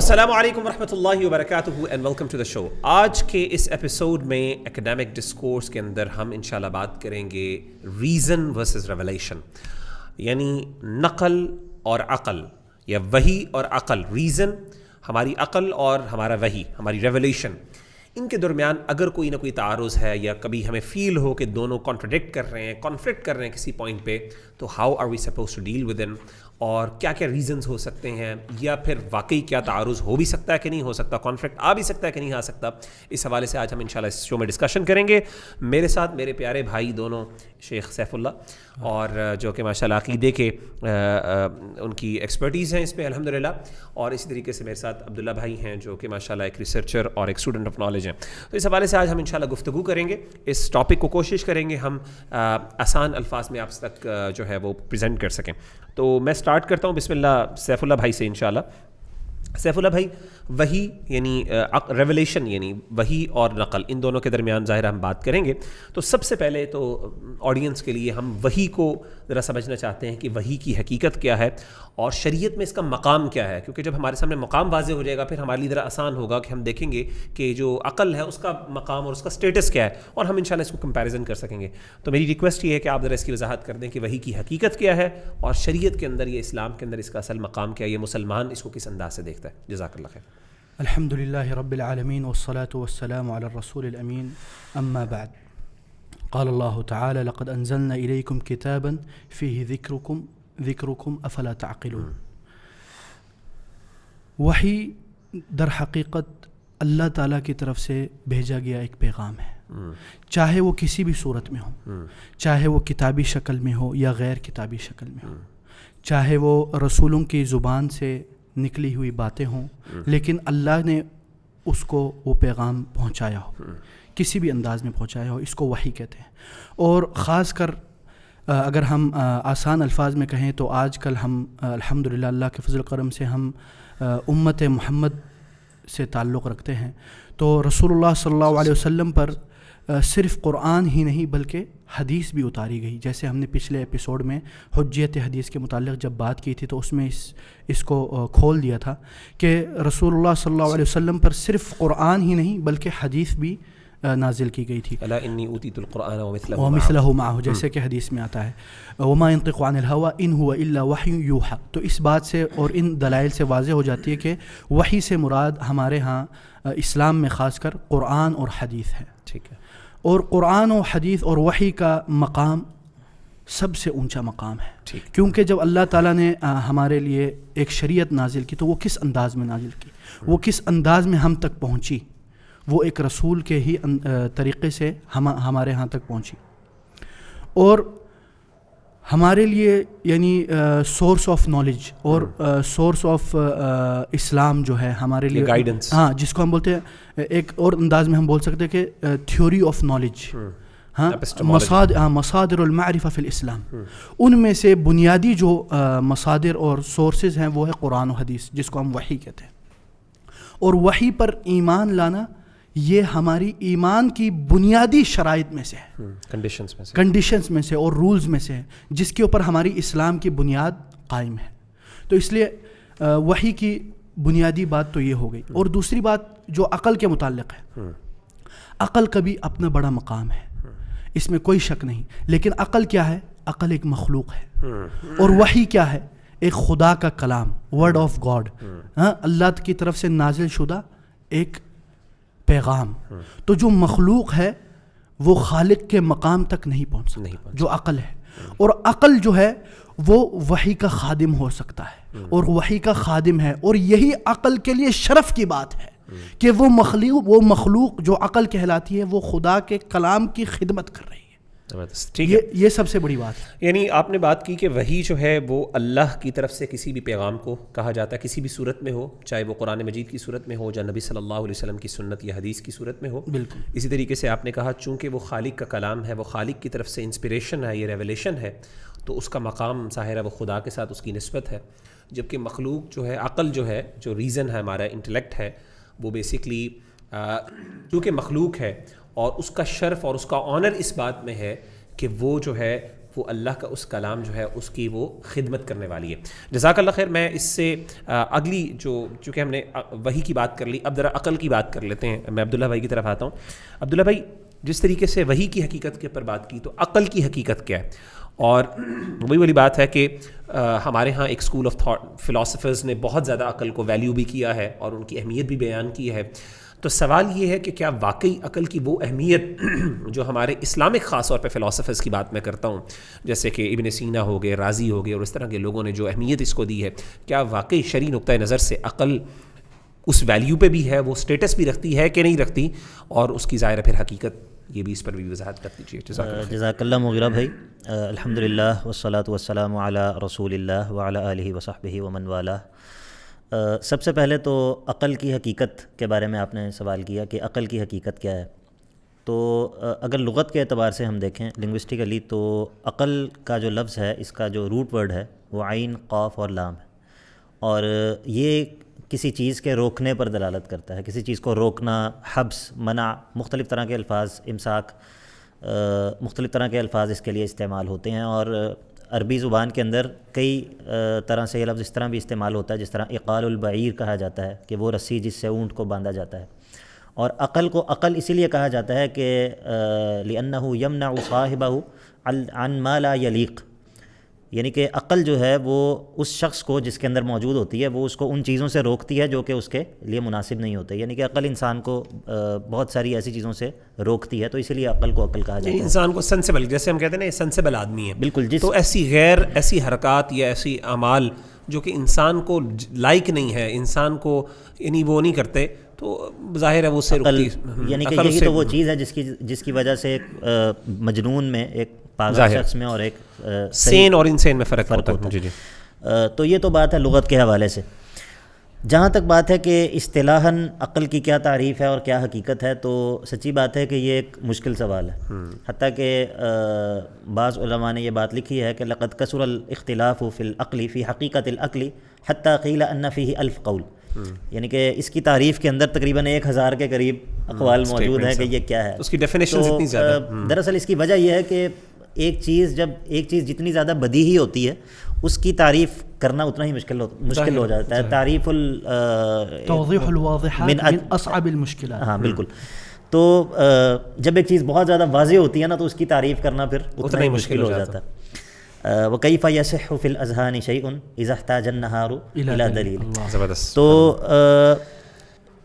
السلام علیکم ورحمۃ اللہ وبرکاتہ اینڈ ویلکم ٹو دا شو. آج کے اس ایپیسوڈ میں ایکڈیمک ڈسکورس کے اندر ہم انشاءاللہ بات کریں گے ریزن ورسز ریولیشن، یعنی نقل اور عقل یا وحی اور عقل. ریزن ہماری عقل اور ہمارا وحی ہماری ریولیشن، ان کے درمیان اگر کوئی نہ کوئی تعارض ہے یا کبھی ہمیں فیل ہو کہ دونوں کانٹرڈکٹ کر رہے ہیں، کانفلکٹ کر رہے ہیں کسی پوائنٹ پہ، تو how are we supposed to deal with ان، اور کیا کیا ریزنز ہو سکتے ہیں، یا پھر واقعی کیا تعارض ہو بھی سکتا ہے کہ نہیں ہو سکتا، کانفلکٹ آ بھی سکتا ہے کہ نہیں آ سکتا. اس حوالے سے آج ہم انشاءاللہ اس شو میں ڈسکشن کریں گے. میرے ساتھ میرے پیارے بھائی دونوں شیخ سیف اللہ، اور جو کہ ماشاءاللہ عقیدے کے ان کی ایکسپرٹیز ہیں اس پہ الحمدللہ، اور اسی طریقے سے میرے ساتھ عبداللہ بھائی ہیں جو کہ ماشاءاللہ ایک ریسرچر اور ایک اسٹوڈنٹ آف نالج ہیں. تو اس حوالے سے آج ہم انشاءاللہ گفتگو کریں گے. اس ٹاپک کو کوشش کریں گے ہم آسان الفاظ میں آپ تک جو ہے وہ پریزنٹ کر سکیں. تو میں سٹارٹ کرتا ہوں بسم اللہ سیف اللہ بھائی سے انشاءاللہ. سیف اللہ بھائی، وحی یعنی ریولیشن یعنی وحی اور نقل، ان دونوں کے درمیان ظاہر ہم بات کریں گے. تو سب سے پہلے تو آڈینس کے لیے ہم وحی کو ذرا سمجھنا چاہتے ہیں کہ وحی کی حقیقت کیا ہے اور شریعت میں اس کا مقام کیا ہے، کیونکہ جب ہمارے سامنے مقام واضح ہو جائے گا پھر ہمارے لیے ذرا آسان ہوگا کہ ہم دیکھیں گے کہ جو عقل ہے اس کا مقام اور اس کا اسٹیٹس کیا ہے، اور ہم انشاءاللہ اس کو کمپیریزن کر سکیں گے. تو میری ریکویسٹ یہ ہے کہ آپ ذرا اس کی وضاحت کر دیں کہ وحی کی حقیقت کیا ہے اور شریعت کے اندر، یہ اسلام کے اندر اس کا اصل مقام کیا ہے، یہ مسلمان اس کو کس انداز سے دیکھتا ہے. جزاک اللہ خیر. الحمد للہ رب العالمین والصلاة والسلام علی الرسول الامین، اما بعد. قال اللہ تعالی لقد انزلنا الیکم کتابا فیہ ذکرکم افلا تعقلون. وحی در حقیقت اللہ تعالیٰ کی طرف سے بھیجا گیا ایک پیغام ہے، چاہے وہ کسی بھی صورت میں ہو، چاہے وہ کتابی شکل میں ہو یا غیر کتابی شکل میں ہو، چاہے وہ رسولوں کی زبان سے نکلی ہوئی باتیں ہوں، لیکن اللہ نے اس کو وہ پیغام پہنچایا ہو، کسی بھی انداز میں پہنچایا ہو، اس کو وحی کہتے ہیں. اور خاص کر اگر ہم آسان الفاظ میں کہیں تو آج کل ہم الحمدللہ اللہ کے فضل و کرم سے ہم امت محمد سے تعلق رکھتے ہیں. تو رسول اللہ صلی اللہ علیہ وسلم پر صرف قرآن ہی نہیں بلکہ حدیث بھی اتاری گئی. جیسے ہم نے پچھلے ایپیسوڈ میں حجیت حدیث کے متعلق جب بات کی تھی تو اس میں اس کو کھول دیا تھا کہ رسول اللہ صلی اللہ علیہ وسلم پر صرف قرآن ہی نہیں بلکہ حدیث بھی نازل کی گئی تھی. الا انی اوتیت القرآن ومثلہ معہ، جیسے کہ حدیث میں آتا ہے وما ينطق عن الهوى ان هو الا وحی یوحى. تو اس بات سے اور ان دلائل سے واضح ہو جاتی ہے کہ وحی سے مراد ہمارے ہاں اسلام میں خاص کر قرآن اور حدیث ہے. ٹھیک ہے. اور قرآن و حدیث اور وحی کا مقام سب سے اونچا مقام ہے، کیونکہ جب اللہ تعالیٰ نے ہمارے لیے ایک شریعت نازل کی تو وہ کس انداز میں نازل کی، وہ کس انداز میں ہم تک پہنچی، وہ ایک رسول کے ہی طریقے سے ہمارے ہاں تک پہنچی. اور ہمارے لیے یعنی سورس آف نالج اور سورس آف اسلام جو ہے ہمارے لیے گائیڈنس، ہاں، جس کو ہم بولتے ہیں ایک اور انداز میں ہم بول سکتے ہیں کہ تھیوری آف نالج، ہاں، مصادر المعرفہ فی الاسلام. ان میں سے بنیادی جو مصادر اور سورسز ہیں وہ ہے قرآن و حدیث، جس کو ہم وحی کہتے ہیں. اور وحی پر ایمان لانا یہ ہماری ایمان کی بنیادی شرائط میں سے ہے، کنڈیشنز میں سے اور رولز میں سے ہے، جس کے اوپر ہماری اسلام کی بنیاد قائم ہے. تو اس لیے وحی کی بنیادی بات تو یہ ہو گئی. اور دوسری بات جو عقل کے متعلق ہے، عقل کا بھی اپنا بڑا مقام ہے، اس میں کوئی شک نہیں. لیکن عقل کیا ہے؟ عقل ایک مخلوق ہے، اور وحی کیا ہے؟ ایک خدا کا کلام، ورڈ آف گاڈ، اللہ کی طرف سے نازل شدہ ایک پیغام. تو جو مخلوق ہے وہ خالق کے مقام تک نہیں پہنچ سکتا، جو عقل ہے. اور عقل جو ہے وہ وحی کا خادم ہو سکتا ہے، اور وحی کا خادم ہے. اور یہی عقل کے لیے شرف کی بات ہے کہ وہ مخلوق جو عقل کہلاتی ہے وہ خدا کے کلام کی خدمت کر رہی ہے. یہ سب سے بڑی بات ہے. یعنی آپ نے بات کی کہ وحی جو ہے وہ اللہ کی طرف سے کسی بھی پیغام کو کہا جاتا ہے، کسی بھی صورت میں ہو، چاہے وہ قرآن مجید کی صورت میں ہو یا نبی صلی اللہ علیہ وسلم کی سنت یا حدیث کی صورت میں ہو. بالکل اسی طریقے سے آپ نے کہا چونکہ وہ خالق کا کلام ہے، وہ خالق کی طرف سے انسپریشن ہے، یہ ریولیشن ہے، تو اس کا مقام ظاہر ہے وہ خدا کے ساتھ اس کی نسبت ہے. جبکہ مخلوق جو ہے، عقل جو ہے، جو ریزن ہے، ہمارا انٹلیکٹ ہے، وہ بیسکلی کیونکہ مخلوق ہے، اور اس کا شرف اور اس کا آنر اس بات میں ہے کہ وہ جو ہے وہ اللہ کا اس کلام جو ہے اس کی وہ خدمت کرنے والی ہے. جزاک اللہ خیر. میں اس سے اگلی چونکہ ہم نے وحی کی بات کر لی, اب ذرا عقل کی بات کر لیتے ہیں. میں عبداللہ بھائی کی طرف آتا ہوں. عبداللہ بھائی, جس طریقے سے وحی کی حقیقت کے اوپر بات کی, تو عقل کی حقیقت کیا ہے؟ اور وہی والی بات ہے کہ ہمارے ہاں ایک اسکول آف تھاٹ فلاسفرز نے بہت زیادہ عقل کو ویلیو بھی کیا ہے اور ان کی اہمیت بھی بیان کی ہے. تو سوال یہ ہے کہ کیا واقعی عقل کی وہ اہمیت جو ہمارے اسلامک خاص طور پہ فلاسفرز کی بات میں کرتا ہوں, جیسے کہ ابن سینا ہو گئے, رازی ہو گئے, اور اس طرح کے لوگوں نے جو اہمیت اس کو دی ہے, کیا واقعی شرعی نقطۂ نظر سے عقل اس ویلیو پہ بھی ہے, وہ اسٹیٹس بھی رکھتی ہے کہ نہیں رکھتی, اور اس کی ظاہر پھر حقیقت, یہ بھی اس پر بھی وضاحت کر دیجیے. جزاک اللہ مغیرہ بھائی. الحمدللہ والصلاۃ والسلام علی رسول اللہ وعلی آلہ وصحبہ ومن والہ. سب سے پہلے تو عقل کی حقیقت کے بارے میں آپ نے سوال کیا کہ عقل کی حقیقت کیا ہے. تو اگر لغت کے اعتبار سے ہم دیکھیں لنگوسٹیکلی, تو عقل کا جو لفظ ہے اس کا جو روٹ ورڈ ہے وہ عین, قاف اور لام ہے, اور یہ کسی چیز کے روکنے پر دلالت کرتا ہے. کسی چیز کو روکنا, حبس, منع, مختلف طرح کے الفاظ, امساک, مختلف طرح کے الفاظ اس کے لیے استعمال ہوتے ہیں. اور عربی زبان کے اندر کئی طرح سے یہ لفظ اس طرح بھی استعمال ہوتا ہے, جس طرح اقال البعیر کہا جاتا ہے کہ وہ رسی جس سے اونٹ کو باندھا جاتا ہے. اور عقل کو عقل اسی لیے کہا جاتا ہے کہ لأنه يمنع صاحبه عن ما لا يليق, یعنی کہ عقل جو ہے وہ اس شخص کو جس کے اندر موجود ہوتی ہے وہ اس کو ان چیزوں سے روکتی ہے جو کہ اس کے لیے مناسب نہیں ہوتے. یعنی کہ عقل انسان کو بہت ساری ایسی چیزوں سے روکتی ہے, تو اسی لیے عقل کو عقل کہا جاتا ہے. انسان کو سینسیبل, جیسے ہم کہتے ہیں نا, سینسیبل آدمی ہے. بالکل. تو ایسی حرکات یا ایسی اعمال جو کہ انسان کو لائق نہیں ہے, انسان کو یعنی وہ نہیں کرتے, تو ظاہر ہے وہ سے رکتی. یعنی کہ یہی تو وہ چیز ہے جس کی وجہ سے ایک مجنون میں, ایک پاگل شخص میں اور ایک سین اور انسین میں فرق ہوتا ہے. جی. تو یہ تو بات ہے لغت کے حوالے سے. جہاں تک بات ہے کہ اصطلاحاً عقل کی کیا تعریف ہے اور کیا حقیقت ہے, تو سچی بات ہے کہ یہ ایک مشکل سوال ہے. حتیٰ کہ بعض علماء نے یہ بات لکھی ہے کہ لقد کثر الاختلاف فی العقل فی حقیقت العقل حتیٰ قیل ان فیہ 1000 قول. یعنی کہ اس کی تعریف کے اندر تقریباً 1000 کے قریب اقوال موجود ہیں کہ یہ کیا ہے. اس کی ڈیفینیشنز اتنی زیادہ. دراصل اس کی وجہ یہ ہے کہ ایک چیز جتنی زیادہ بدیہی ہوتی ہے اس کی تعریف کرنا اتنا ہی مشکل ہو جاتا ہے. تعریف توضیح الواضحات من اصعب المشکلات. ہاں بالکل. تو جب ایک چیز بہت زیادہ واضح ہوتی ہے نا, تو اس کی تعریف کرنا پھر اتنا ہی مشکل ہو جاتا ہے. وَكَيْفَ يَصِحُّ فِي الْأَذْهَانِ شَيْءٌ إِذَا احْتَاجَ النَّهَارُ إِلَى دَلِيلٍ. تو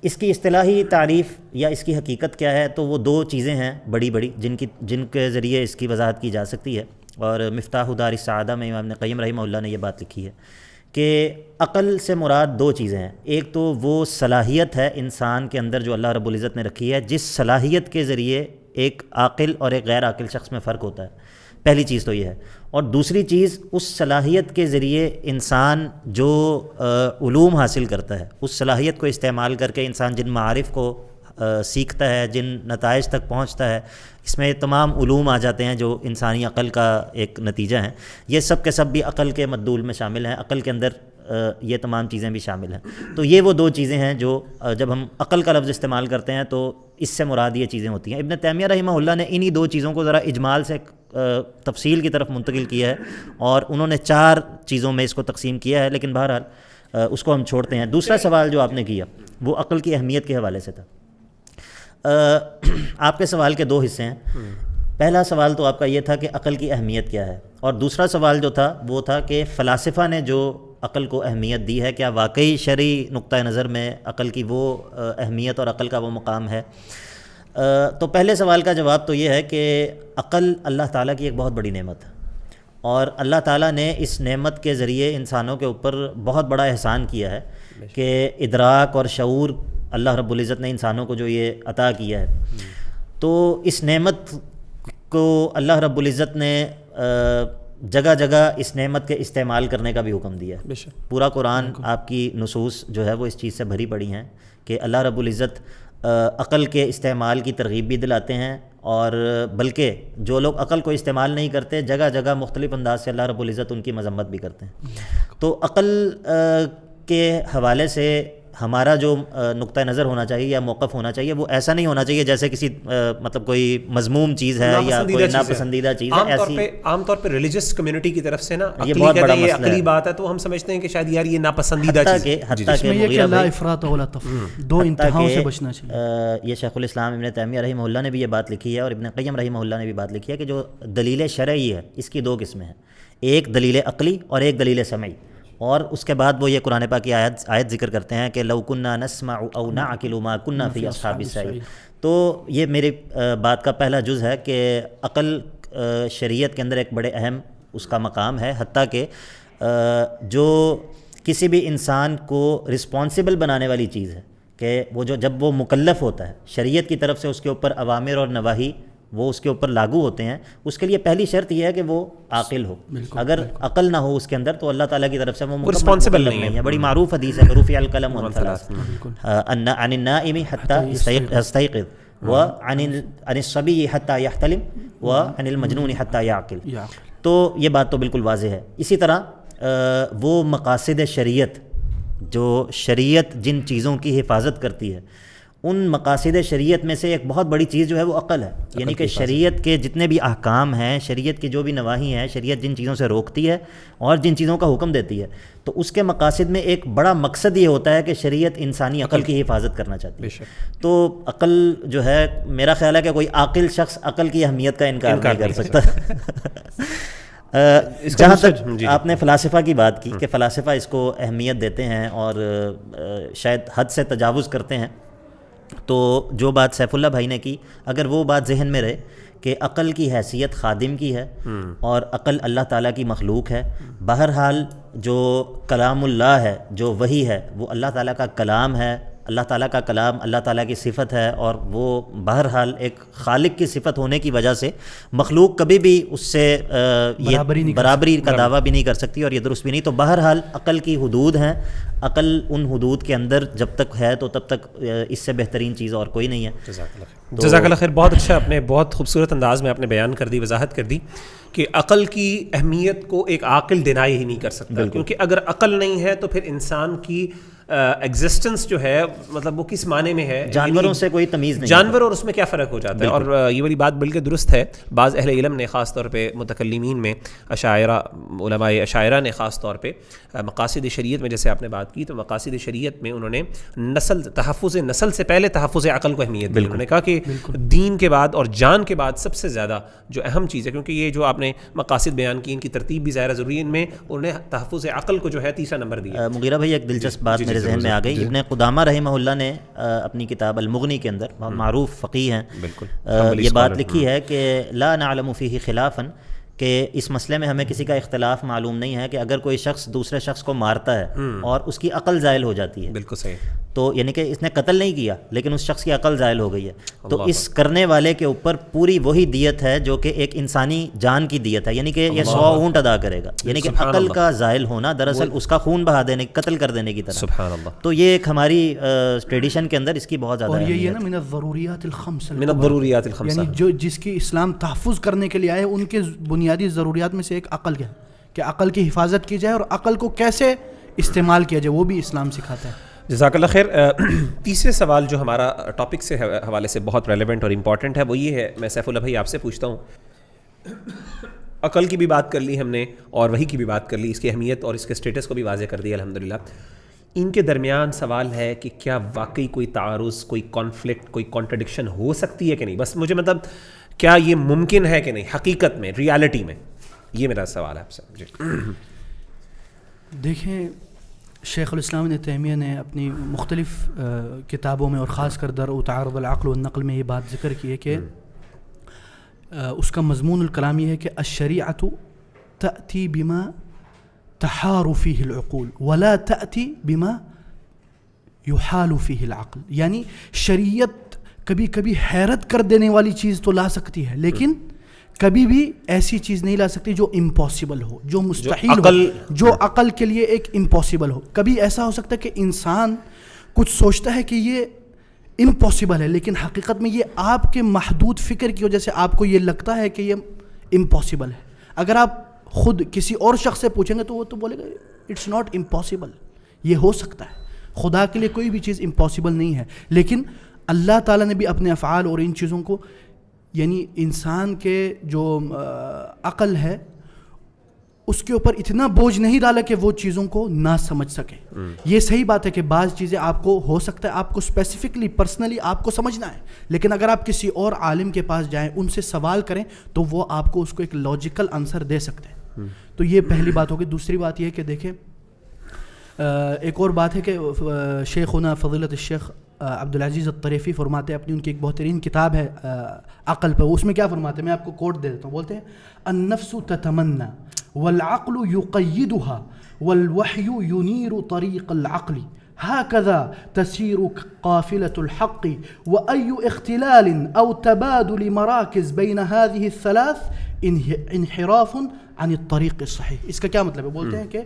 اس کی اصطلاحی تعریف یا اس کی حقیقت کیا ہے, تو وہ دو چیزیں ہیں بڑی جن کے ذریعے اس کی وضاحت کی جا سکتی ہے. اور مفتاح دار السعادہ میں امام ابن قیم رحمہ اللہ نے یہ بات لکھی ہے کہ عقل سے مراد دو چیزیں ہیں. ایک تو وہ صلاحیت ہے انسان کے اندر جو اللہ رب العزت نے رکھی ہے, جس صلاحیت کے ذریعے ایک عاقل اور ایک غیر عاقل شخص میں فرق ہوتا ہے. پہلی چیز تو یہ ہے. اور دوسری چیز, اس صلاحیت کے ذریعے انسان جو علوم حاصل کرتا ہے, اس صلاحیت کو استعمال کر کے انسان جن معارف کو سیکھتا ہے, جن نتائج تک پہنچتا ہے, اس میں تمام علوم آ جاتے ہیں جو انسانی عقل کا ایک نتیجہ ہیں. یہ سب کے سب بھی عقل کے مدلول میں شامل ہیں. عقل کے اندر یہ تمام چیزیں بھی شامل ہیں. تو یہ وہ دو چیزیں ہیں جو جب ہم عقل کا لفظ استعمال کرتے ہیں تو اس سے مراد یہ چیزیں ہوتی ہیں. ابن تیمیہ رحمہ اللہ نے انہی دو چیزوں کو ذرا اجمال سے تفصیل کی طرف منتقل کیا ہے, اور انہوں نے 4 چیزوں میں اس کو تقسیم کیا ہے. لیکن بہرحال اس کو ہم چھوڑتے ہیں. دوسرا سوال جو آپ نے کیا وہ عقل کی اہمیت کے حوالے سے تھا. آپ کے سوال کے 2 حصے ہیں. پہلا سوال تو آپ کا یہ تھا کہ عقل کی اہمیت کیا ہے, اور دوسرا سوال جو تھا وہ تھا کہ فلاسفہ نے جو عقل کو اہمیت دی ہے, کیا واقعی شرعی نقطۂ نظر میں عقل کی وہ اہمیت اور عقل کا وہ مقام ہے. تو پہلے سوال کا جواب تو یہ ہے کہ عقل اللہ تعالیٰ کی ایک بہت بڑی نعمت ہے, اور اللہ تعالیٰ نے اس نعمت کے ذریعے انسانوں کے اوپر بہت بڑا احسان کیا ہے کہ ادراک اور شعور اللہ رب العزت نے انسانوں کو جو یہ عطا کیا ہے. تو اس نعمت کو اللہ رب العزت نے جگہ جگہ اس نعمت کے استعمال کرنے کا بھی حکم دیا ہے. پورا قرآن آپ کی نصوص جو ہے وہ اس چیز سے بھری پڑی ہیں کہ اللہ رب العزت عقل کے استعمال کی ترغیب بھی دلاتے ہیں, اور بلکہ جو لوگ عقل کو استعمال نہیں کرتے جگہ جگہ مختلف انداز سے اللہ رب العزت ان کی مذمت بھی کرتے ہیں. تو عقل کے حوالے سے ہمارا جو نقطہ نظر ہونا چاہیے یا موقف ہونا چاہیے وہ ایسا نہیں ہونا چاہیے جیسے کسی مطلب کوئی مذموم چیز ہے یا کوئی ناپسندیدہ چیز ہے. ایسی عام طور پہ ریلیجس کمیونٹی کی طرف سے نا یہ بہت بڑا مسئلہ ہے, عقلی بات ہے تو ہم سمجھتے ہیں کہ شاید یار یہ ناپسندیدہ چیز ہے. حتیٰ کہ لا افراط ولا تفریط, دو انتہاؤں سے بچنا چاہیے. یہ شیخ الاسلام ابن تیمیہ رحمہ اللہ نے بھی یہ بات لکھی ہے اور ابن قیم رحمہ اللہ نے بھی بات لکھی ہے کہ جو دلیل شرعی ہے اس کی دو قسمیں ہیں, ایک دلیل عقلی اور ایک دلیل سمعی. اور اس کے بعد وہ یہ قرآن پاک کی آیت ذکر کرتے ہیں کہ لو کنا نسمع او نعقل ما کنا فی اصحاب السعیر. تو یہ میری بات کا پہلا جز ہے کہ عقل شریعت کے اندر ایک بڑے اہم اس کا مقام ہے, حتیٰ کہ جو کسی بھی انسان کو رسپانسبل بنانے والی چیز ہے کہ وہ جب وہ مکلف ہوتا ہے شریعت کی طرف سے اس کے اوپر اوامر اور نواہی وہ اس کے اوپر لاگو ہوتے ہیں, اس کے لیے پہلی شرط یہ ہے کہ وہ عاقل ہو. اگر عقل نہ ہو اس کے اندر تو اللہ تعالیٰ کی طرف سے وہ رسپانسبل نہیں ہے. بڑی معروف حدیث ہے رفع القلم عن ثلاث عن النائم حتى يستيقظ وعن الصبي حتى يحتلم وعن المجنون حتى يعقل. تو یہ بات تو بالکل واضح ہے. اسی طرح وہ مقاصد شریعت جو شریعت جن چیزوں کی حفاظت کرتی ہے ان مقاصد شریعت میں سے ایک بہت بڑی چیز جو ہے وہ عقل ہے. یعنی کہ شریعت کے جتنے بھی احکام ہیں, شریعت کی جو بھی نواہی ہیں, شریعت جن چیزوں سے روکتی ہے اور جن چیزوں کا حکم دیتی ہے, تو اس کے مقاصد میں ایک بڑا مقصد یہ ہوتا ہے کہ شریعت انسانی عقل کی حفاظت کرنا چاہتی ہے. تو عقل جو ہے میرا خیال ہے کہ کوئی عاقل شخص عقل کی اہمیت کا انکار نہیں کر سکتا. جہاں تک آپ نے فلاسفہ کی بات کی کہ فلاسفہ اس کو اہمیت دیتے ہیں اور شاید حد سے تجاوز کرتے ہیں, تو جو بات سیف اللہ بھائی نے کی اگر وہ بات ذہن میں رہے کہ عقل کی حیثیت خادم کی ہے اور عقل اللہ تعالیٰ کی مخلوق ہے. بہرحال جو کلام اللہ ہے, جو وحی ہے, وہ اللہ تعالیٰ کا کلام ہے, اللہ تعالیٰ کا کلام اللہ تعالیٰ کی صفت ہے, اور وہ بہرحال ایک خالق کی صفت ہونے کی وجہ سے مخلوق کبھی بھی اس سے برابری کا دعویٰ بھی نہیں کر سکتی اور یہ درست بھی نہیں. تو بہرحال عقل کی حدود ہیں, عقل ان حدود کے اندر جب تک ہے تو تب تک اس سے بہترین چیز اور کوئی نہیں ہے. جزاک اللہ خیر. بہت اچھا, آپ نے بہت خوبصورت انداز میں آپ نے بیان کر دی, وضاحت کر دی کہ عقل کی اہمیت کو ایک عاقل ڈینائی ہی نہیں کر سکتا, کیونکہ اگر عقل نہیں ہے تو پھر انسان کی ایگزسٹنس جو ہے مطلب وہ کس معنی میں ہے, جانوروں سے کوئی تمیز نہیں, جانور اور اس میں کیا فرق ہو جاتا ہے. اور یہ والی بات بالکل درست ہے. بعض اہل علم نے خاص طور پہ متکلمین میں اشاعرہ, علماء اشاعرہ نے خاص طور پہ مقاصد شریعت میں, جیسے آپ نے بات کی, تو مقاصد شریعت میں انہوں نے تحفظ نسل سے پہلے تحفظ عقل کو اہمیت دی. انہوں نے کہا کہ دین کے بعد اور جان کے بعد سب سے زیادہ جو اہم چیز ہے, کیونکہ یہ جو آپ نے مقاصد بیان کی ان کی ترتیب بھی ظاہر ضروری, ان میں انہوں نے تحفظ عقل کو جو ہے تیسرا نمبر دیا. مغیرہ بھائی ایک دلچسپ بات میرے ذہن میں آ گئی. ابن قدامہ رحمہ اللہ نے اپنی کتاب المغنی کے اندر, معروف فقیہ ہیں, یہ بات لکھی ہے کہ لا نعلم فیہ خلافا, کہ اس مسئلے میں ہمیں کسی کا اختلاف معلوم نہیں ہے کہ اگر کوئی شخص دوسرے شخص کو مارتا ہے اور اس کی عقل زائل ہو جاتی ہے, بالکل صحیح, تو یعنی کہ اس نے قتل نہیں کیا لیکن اس شخص کی عقل زائل ہو گئی ہے, تو اس کرنے والے کے اوپر پوری وہی دیت ہے جو کہ ایک انسانی جان کی دیت ہے, یعنی کہ یہ 100 اونٹ ادا کرے گا. یعنی کہ عقل کا زائل ہونا دراصل اس کا خون بہا دینے, قتل کر دینے کی طرح. سبحان اللہ. تو یہ ایک ہماری ٹریڈیشن کے اندر اس کی بہت زیادہ اور یہ نا من الضروریات الخمس, من الضروریات الخمس, یعنی جو جس کی اسلام تحفظ کرنے کے لیے آئے ان کے بنیادی ضروریات میں سے ایک عقل ہے کہ عقل کی حفاظت کی جائے اور عقل کو کیسے استعمال کیا جائے وہ بھی اسلام سکھاتا ہے. جزاک اللہ خیر. تیسرے سوال جو ہمارا ٹاپک سے حوالے سے بہت ریلیونٹ اور امپورٹنٹ ہے وہ یہ ہے, میں سیف اللہ بھائی آپ سے پوچھتا ہوں, عقل کی بھی بات کر لی ہم نے اور وحی کی بھی بات کر لی, اس کی اہمیت اور اس کے اسٹیٹس کو بھی واضح کر دیا الحمدللہ. ان کے درمیان سوال ہے کہ کیا واقعی کوئی تعارض, کوئی کانفلکٹ, کوئی کانٹرڈکشن ہو سکتی ہے کہ نہیں. بس مجھے مطلب کیا یہ ممکن ہے کہ نہیں حقیقت میں, ریالٹی میں, یہ میرا سوال ہے آپ سے. جی دیکھیں, شیخ الاسلام ابن تیمیہ نے اپنی مختلف کتابوں میں اور خاص کر در تعارض العقل والنقل میں یہ بات ذکر کی ہے کہ اس کا مضمون الکلام یہ ہے کہ الشریعۃ تأتی بما تحار فیہ العقول ولا تأتی بما یحال فیہ العقل. یعنی شریعت کبھی کبھی حیرت کر دینے والی چیز تو لا سکتی ہے لیکن کبھی بھی ایسی چیز نہیں لا سکتی جو امپاسبل ہو, جو مستحیل ہو, جو عقل کے لیے ایک امپاسبل ہو. کبھی ایسا ہو سکتا ہے کہ انسان کچھ سوچتا ہے کہ یہ امپاسبل ہے لیکن حقیقت میں یہ آپ کے محدود فکر کی وجہ سے آپ کو یہ لگتا ہے کہ یہ امپاسبل ہے. اگر آپ خود کسی اور شخص سے پوچھیں گے تو وہ تو بولے گا اٹس ناٹ امپاسبل, یہ ہو سکتا ہے. خدا کے لیے کوئی بھی چیز امپاسبل نہیں ہے. لیکن اللہ تعالیٰ نے بھی اپنے افعال اور ان چیزوں کو یعنی انسان کے جو عقل ہے اس کے اوپر اتنا بوجھ نہیں ڈالا کہ وہ چیزوں کو نہ سمجھ سکے. یہ صحیح بات ہے کہ بعض چیزیں آپ کو ہو سکتا ہے آپ کو اسپیسیفکلی پرسنلی آپ کو سمجھنا ہے, لیکن اگر آپ کسی اور عالم کے پاس جائیں ان سے سوال کریں تو وہ آپ کو اس کو ایک لاجیکل آنسر دے سکتے ہیں. تو یہ پہلی بات ہوگی. دوسری بات یہ ہے کہ دیکھیں ایک اور بات ہے کہ شیخنا فضیلت الشیخ عبدالعزیز الطریفی فرماتے ہیں, اپنی ان کی ایک بہترین کتاب ہے عقل پہ, اس میں کیا فرماتے ہیں, میں آپ کو کوٹ دے دیتا ہوں. بولتے ہیں النفس تتمنى والعقل يقيدها والوحي ينير طريق العقل هكذا تسير قافلة الحق وأي اختلال أو تبادل مراكز بين هذه الثلاث انحراف عن الطريق الصحيح. اس کا کیا مطلب ہے؟ بولتے ہیں کہ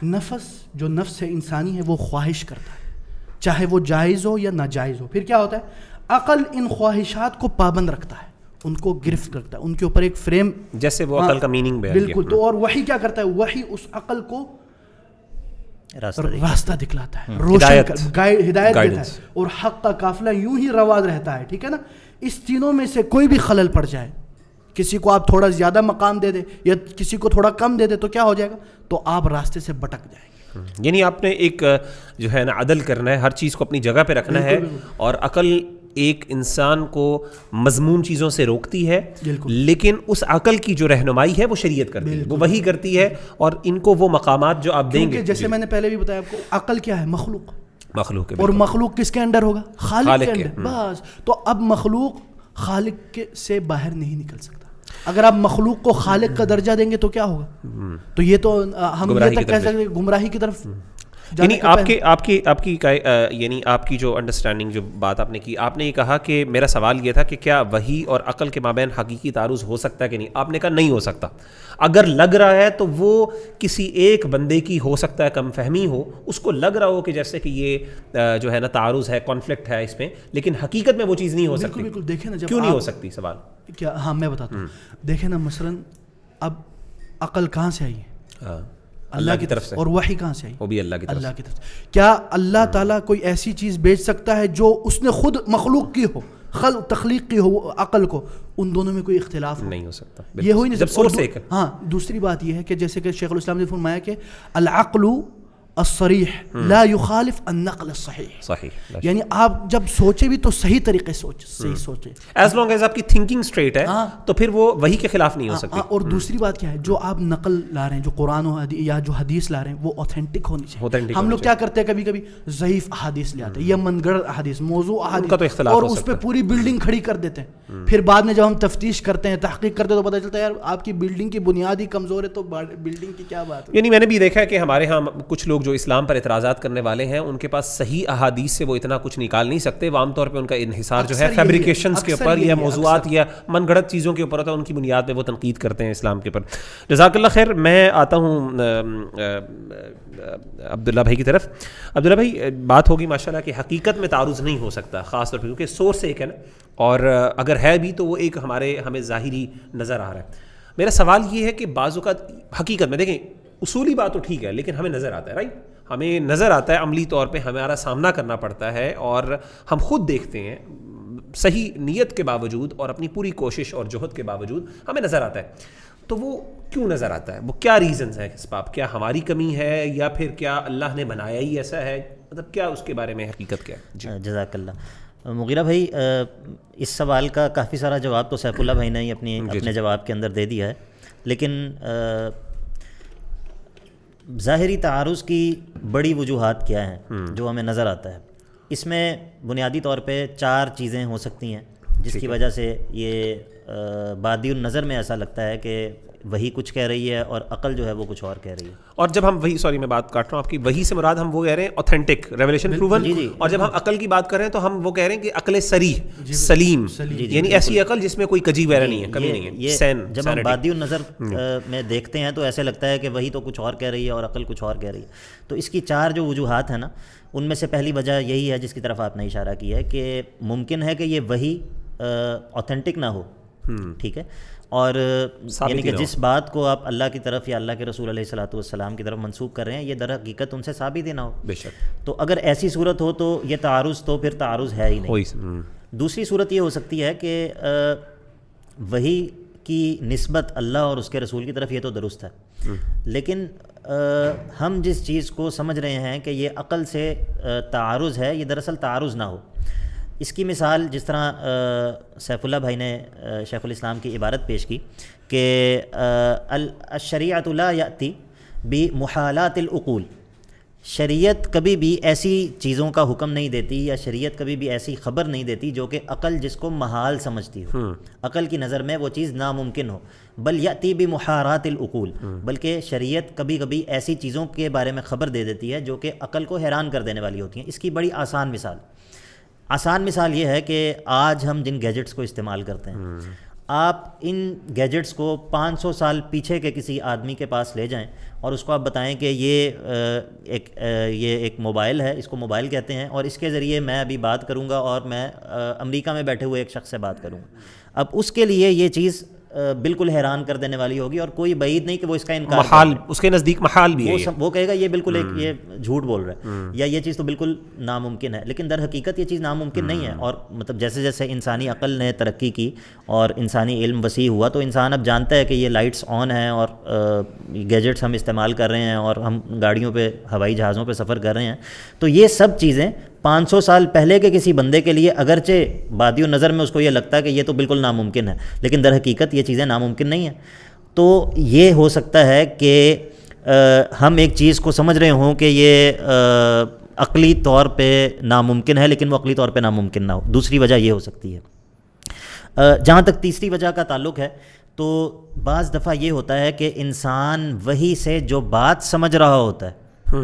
نفس جو نفس انسانی ہے وہ خواہش کرتا ہے چاہے وہ جائز ہو یا ناجائز ہو. پھر کیا ہوتا ہے؟ عقل ان خواہشات کو پابند رکھتا ہے, ان کو گرفت رکھتا ہے, ان کے اوپر ایک فریم, جیسے وہ عقل کا میننگ بیان کیا. بالکل. تو اور وحی کیا کرتا ہے؟ وحی اس عقل کو راستہ دکھلاتا ہے, روشن ہدایت دیتا ہے, اور حق کا قافلہ یوں ہی رواں رہتا ہے. ٹھیک ہے نا. اس تینوں میں سے کوئی بھی خلل پڑ جائے, کسی کو آپ تھوڑا زیادہ مقام دے دیں یا کسی کو تھوڑا کم دے دیں تو کیا ہو جائے گا؟ تو آپ راستے سے بھٹک جائیں گے. یعنی آپ نے ایک جو ہے نا عدل کرنا ہے, ہر چیز کو اپنی جگہ پہ رکھنا ہے, اور عقل ایک انسان کو مضمون چیزوں سے روکتی ہے, لیکن اس عقل کی جو رہنمائی ہے وہ شریعت کرتی ہے, وہ وہی کرتی ہے, اور ان کو وہ مقامات جو آپ دیں گے, جیسے میں نے پہلے بھی بتایا آپ کو, عقل کیا ہے؟ مخلوق. اور مخلوق کس کے انڈر ہوگا؟ خالق کے انڈر. بس. تو اب مخلوق خالق سے باہر نہیں نکل سکتا. اگر آپ مخلوق کو خالق کا درجہ دیں گے تو کیا ہوگا؟ تو یہ تو ہم یہ تک کہہ سکتے ہیں گمراہی کی طرف. یعنی آپ کی جو انڈرسٹینڈنگ, جو بات آپ نے کی, آپ نے یہ کہا کہ میرا سوال یہ تھا کہ کیا وحی اور عقل کے مابین حقیقی تعارض ہو سکتا ہے کہ نہیں. آپ نے کہا نہیں ہو سکتا. اگر لگ رہا ہے تو وہ کسی ایک بندے کی ہو سکتا ہے کم فہمی ہو, اس کو لگ رہا ہو کہ جیسے کہ یہ جو ہے نا تعارض ہے, کانفلکٹ ہے اس میں, لیکن حقیقت میں وہ چیز نہیں ہو سکتی. بالکل. دیکھیں نا جب کیوں نہیں ہو سکتی؟ سوال کیا, ہاں میں بتاتا ہوں. دیکھیں نا مثلا اب عقل کہاں سے آئی ہے؟ اللہ کی طرف سے. اور وحی کہاں سے آئی؟ وہ بھی اللہ کی طرف سے. کیا اللہ تعالیٰ کوئی ایسی چیز بھیج سکتا ہے جو اس نے خود مخلوق کی ہو, تخلیق کی ہو عقل کو؟ ان دونوں میں کوئی اختلاف نہیں ہو سکتا. یہ ہوئی نہیں سکتا. ہاں. دوسری بات یہ ہے کہ جیسے کہ شیخ الاسلام نے فرمایا کہ العقل الصریح لا یخالف النقل الصحیح. یعنی آپ جب سوچے بھی تو صحیح طریقے صحیح سوچے, ایز لانگ ایز آپ کی تھنکنگ اسٹریٹ ہے تو پھر وہ وہی کے خلاف نہیں ہو سکتی. اور دوسری بات کیا ہے, جو آپ نقل لا رہے ہیں, جو قرآن یا جو حدیث لا رہے ہیں, وہ اوتھینٹک ہونی چاہیے. ہم لوگ کیا کرتے ہیں, کبھی کبھی ضعیف احادیث لے آتے ہیں یا من گڑھ احادیث, موضوع احادیث, اور اس پہ پوری بلڈنگ کھڑی کر دیتے ہیں. پھر بعد میں جب ہم تفتیش کرتے ہیں, تحقیق کرتے ہیں, تو پتہ چلتا ہے یار آپ کی بلڈنگ کی بنیاد ہی کمزور ہے, تو بلڈنگ کی کیا بات ہے. یعنی میں نے بھی دیکھا ہے کہ ہمارے ہاں کچھ لوگ جو اسلام پر اعتراضات کرنے والے ہیں, ان کے پاس صحیح احادیث سے وہ اتنا کچھ نکال نہیں سکتے. وہ عام طور پہ ان کا انحصار جو ہے فیبریکیشنز کے اوپر یا موضوعات یا من گھڑت چیزوں کے اوپر ہوتا ہے, ان کی بنیاد پہ وہ تنقید کرتے ہیں اسلام کے اوپر. جزاک اللہ خیر. میں آتا ہوں عبداللہ بھائی کی طرف. عبداللہ بھائی, بات ہوگی ماشاءاللہ کہ حقیقت میں تعارض نہیں ہو سکتا, خاص طور پہ کیونکہ سورس ایک ہے نا, اور اگر ہے بھی تو وہ ایک ہمیں ظاہری نظر آ رہا ہے. میرا سوال یہ ہے کہ بعض اوقات حقیقت میں دیکھیں, اصولی بات تو ٹھیک ہے, لیکن ہمیں نظر آتا ہے, رائٹ, ہمیں نظر آتا ہے, عملی طور پہ ہمارا سامنا کرنا پڑتا ہے, اور ہم خود دیکھتے ہیں صحیح نیت کے باوجود اور اپنی پوری کوشش اور جہد کے باوجود ہمیں نظر آتا ہے. تو وہ کیوں نظر آتا ہے؟ وہ کیا ریزنز ہیں اس بات؟ کیا ہماری کمی ہے یا پھر کیا اللہ نے بنایا ہی ایسا ہے؟ مطلب کیا اس کے بارے میں حقیقت کیا ہے؟ جزاک اللہ. مغیرہ بھائی, اس سوال کا کافی سارا جواب تو سیف اللہ بھائی نے ہی اپنے جواب کے اندر دے دیا ہے, لیکن ظاہری تعارض کی بڑی وجوہات کیا ہیں جو ہمیں نظر آتا ہے؟ اس میں بنیادی طور پہ 4 چیزیں ہو سکتی ہیں جس کی وجہ سے یہ بادی النظر میں ایسا لگتا ہے کہ وہی کچھ کہہ رہی ہے اور عقل جو ہے وہ کچھ اور کہہ رہی ہے. اور جب ہم وہی, سوری میں بات کاٹ رہا ہوں آپ کی, وہی سے مراد ہم وہ کہہ رہے ہیں اوتھینٹک ریویلیشن پروون, اور جب ہم عقل کی بات کر رہے ہیں تو ہم وہ کہہ رہے ہیں کہ عقل صریح سلیم, یعنی ایسی عقل جس میں کوئی کجی وغیرہ نہیں ہے, کمی نہیں ہے. یہ جب ہم بادی النظر میں دیکھتے ہیں تو ایسے لگتا ہے کہ وہی تو کچھ اور کہہ رہی ہے اور عقل کچھ اور کہہ رہی ہے. تو اس کی 4 جو وجوہات ہیں نا, ان میں سے پہلی وجہ یہی ہے جس کی طرف آپ نے اشارہ کیا ہے کہ ممکن ہے کہ یہ وہی اوتھینٹک نہ ہو, ٹھیک ہے. اور یعنی کہ جس بات کو آپ اللہ کی طرف یا اللہ کے رسول علیہ الصلوۃ والسلام کی طرف منسوب کر رہے ہیں یہ در حقیقت ان سے ثابت ہی نہ ہو. بے شک. تو اگر ایسی صورت ہو تو یہ تعارض تو پھر تعارض ہے ہی نہیں. دوسری صورت یہ ہو سکتی ہے کہ وحی کی نسبت اللہ اور اس کے رسول کی طرف یہ تو درست ہے, لیکن ہم جس چیز کو سمجھ رہے ہیں کہ یہ عقل سے تعارض ہے, یہ دراصل تعارض نہ ہو. اس کی مثال جس طرح سیف اللہ بھائی نے شیخ الاسلام کی عبارت پیش کی کہ الشریعۃ لا یأتی بمحالات العقول, شریعت کبھی بھی ایسی چیزوں کا حکم نہیں دیتی یا شریعت کبھی بھی ایسی خبر نہیں دیتی جو کہ عقل جس کو محال سمجھتی ہو, عقل کی نظر میں وہ چیز ناممکن ہو. بل یأتی بمحارات العقول, بلکہ شریعت کبھی کبھی ایسی چیزوں کے بارے میں خبر دے دیتی ہے جو کہ عقل کو حیران کر دینے والی ہوتی ہیں. اس کی بڑی آسان مثال یہ ہے کہ آج ہم جن گیجٹس کو استعمال کرتے ہیں, آپ ان گیجٹس کو 500 سال پیچھے کے کسی آدمی کے پاس لے جائیں اور اس کو آپ بتائیں کہ یہ ایک موبائل ہے, اس کو موبائل کہتے ہیں, اور اس کے ذریعے میں ابھی بات کروں گا اور میں امریکہ میں بیٹھے ہوئے ایک شخص سے بات کروں گا. اب اس کے لیے یہ چیز بالکل حیران کر دینے والی ہوگی اور کوئی بعید نہیں کہ وہ اس کا انکار محال, اس کے نزدیک محال بھی ہے, وہ کہے گا یہ بالکل ایک یہ جھوٹ بول رہا ہے یا یہ چیز تو بالکل ناممکن ہے. لیکن در حقیقت یہ چیز ناممکن نہیں ہے. اور مطلب جیسے جیسے انسانی عقل نے ترقی کی اور انسانی علم وسیع ہوا تو انسان اب جانتا ہے کہ یہ لائٹس آن ہیں اور گیجٹس ہم استعمال کر رہے ہیں اور ہم گاڑیوں پہ ہوائی جہازوں پہ سفر کر رہے ہیں. تو یہ سب چیزیں 500 سال پہلے کے کسی بندے کے لیے اگرچہ بادی و نظر میں اس کو یہ لگتا ہے کہ یہ تو بالکل ناممکن ہے, لیکن در حقیقت یہ چیزیں ناممکن نہیں ہیں. تو یہ ہو سکتا ہے کہ ہم ایک چیز کو سمجھ رہے ہوں کہ یہ عقلی طور پہ ناممکن ہے لیکن وہ عقلی طور پہ ناممکن نہ ہو. دوسری وجہ یہ ہو سکتی ہے. جہاں تک تیسری وجہ کا تعلق ہے تو بعض دفعہ یہ ہوتا ہے کہ انسان وحی سے جو بات سمجھ رہا ہوتا ہے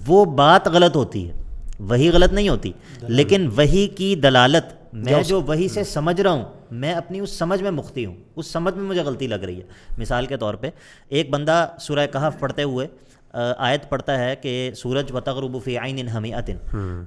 وہ بات غلط ہوتی ہے. وہی غلط نہیں ہوتی, لیکن وہی کی دلالت, میں جو وہی سے سمجھ رہا ہوں میں اپنی اس سمجھ میں مختی ہوں, اس سمجھ میں مجھے غلطی لگ رہی ہے. مثال کے طور پہ ایک بندہ سورہ کہف پڑھتے ہوئے آیت پڑھتا ہے کہ سورج وتغرب فی عین حمیۃ,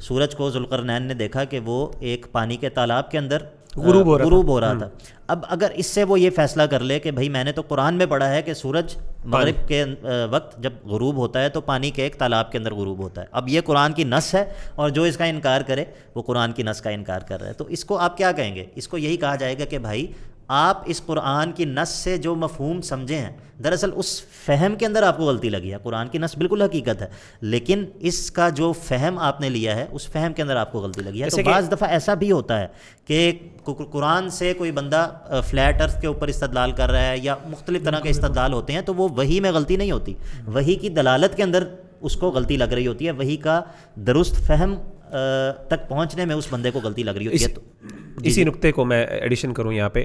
سورج کو ذوالقرنین نے دیکھا کہ وہ ایک پانی کے تالاب کے اندر غروب ہو رہا تھا. اب اگر اس سے وہ یہ فیصلہ کر لے کہ بھائی میں نے تو قرآن میں پڑھا ہے کہ سورج مغرب کے وقت جب غروب ہوتا ہے تو پانی کے ایک تالاب کے اندر غروب ہوتا ہے, اب یہ قرآن کی نص ہے اور جو اس کا انکار کرے وہ قرآن کی نص کا انکار کر رہا ہے. تو اس کو آپ کیا کہیں گے؟ اس کو یہی کہا جائے گا کہ بھائی آپ اس قرآن کی نص سے جو مفہوم سمجھے ہیں دراصل اس فہم کے اندر آپ کو غلطی لگی ہے. قرآن کی نص بالکل حقیقت ہے لیکن اس کا جو فہم آپ نے لیا ہے اس فہم کے اندر آپ کو غلطی لگی ہے. تو بعض دفعہ ایسا بھی ہوتا ہے کہ قرآن سے کوئی بندہ فلیٹ ارتھ کے اوپر استدلال کر رہا ہے یا مختلف طرح کے استدلال ہوتے ہیں تو وہ وحی میں غلطی نہیں ہوتی, وحی کی دلالت کے اندر اس کو غلطی لگ رہی ہوتی ہے, وحی کا درست فہم تک پہنچنے میں اس بندے کو غلطی لگ رہی ہوتی ہے. اسی نقطے کو میں ایڈیشن کروں یہاں پہ,